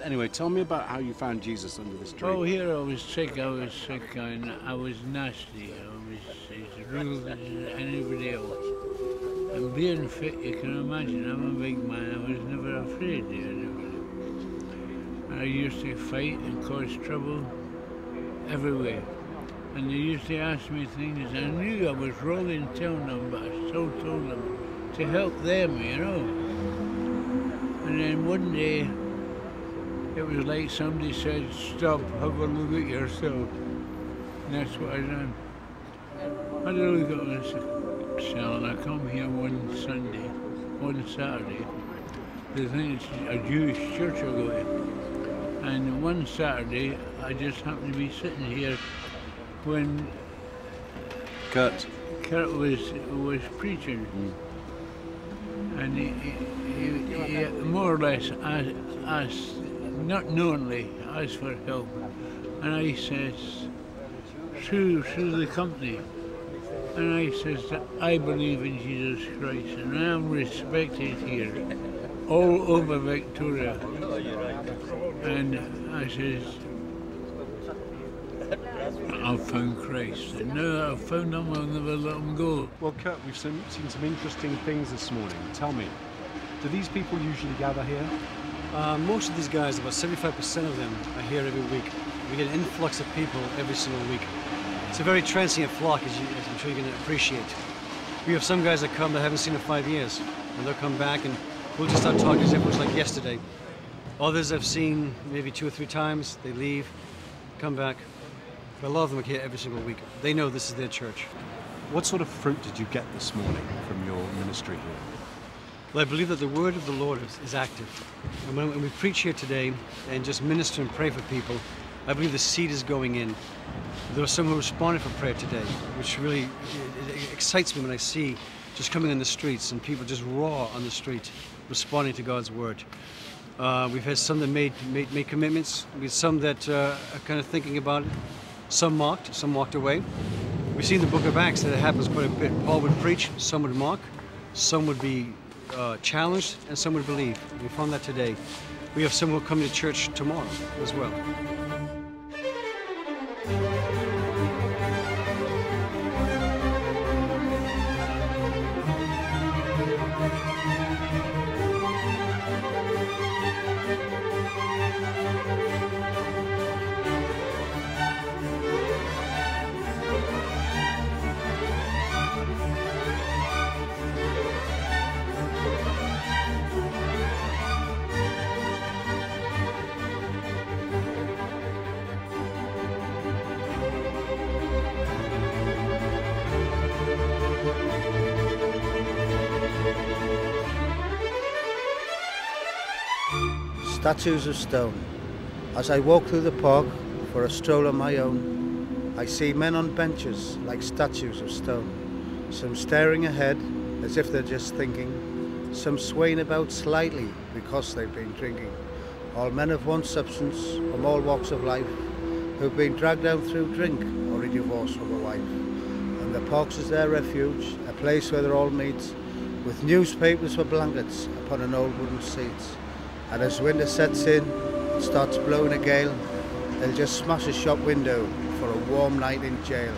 Anyway, tell me about how you found Jesus under this tree. Oh, here I was sick, and I was nasty. I was as rude as anybody else. And being fit, you can imagine, I'm a big man, I was never afraid of anybody. And I used to fight and cause trouble everywhere. And they used to ask me things, I knew I was wrong in telling them, but I still told them to help them, you know. And then one day, it was like somebody said, stop, have a look at yourself. And that's what I done. I had a look at myself, and I come here one Saturday. They think it's a Jewish church I go to. And one Saturday, I just happened to be sitting here when Kurt was preaching. And he more or less asked, not knowingly, asked for help. And I says, through the company, and I says that I believe in Jesus Christ, and I am respected here, all over Victoria. And I says, I've found Christ, and now that I've found him, I'll never let him go. Well, Kurt, we've seen some interesting things this morning. Tell me, do these people usually gather here? Most of these guys, about 75% of them, are here every week. We get an influx of people every single week. It's a very transient flock, as I'm sure you can appreciate. We have some guys that come that haven't seen in 5 years, and they'll come back and we'll just start talking as if it was like yesterday. Others I've seen maybe 2 or 3 times, they leave, come back. But a lot of them are here every single week. They know this is their church. What sort of fruit did you get this morning from your ministry here? Well, I believe that the word of the Lord is active. And when we preach here today and just minister and pray for people, I believe the seed is going in. There were some who responded for prayer today, which really it excites me when I see just coming in the streets and people just raw on the street responding to God's word. We've had some that made commitments. We had some that are kind of thinking about it. Some mocked, some walked away. We've seen in the book of Acts that it happens quite a bit. Paul would preach, some would mock, some would be challenged, and some would believe. We found that today. We have some who are coming to church tomorrow as well. Statues of stone. As I walk through the park for a stroll on my own, I see men on benches like statues of stone. Some staring ahead as if they're just thinking, some swaying about slightly because they've been drinking. All men of one substance from all walks of life who've been dragged down through drink or a divorce from a wife. And the park's is their refuge, a place where they all meet, with newspapers for blankets upon an old wooden seat. And as winter sets in and starts blowing a gale, they'll just smash a shop window for a warm night in jail.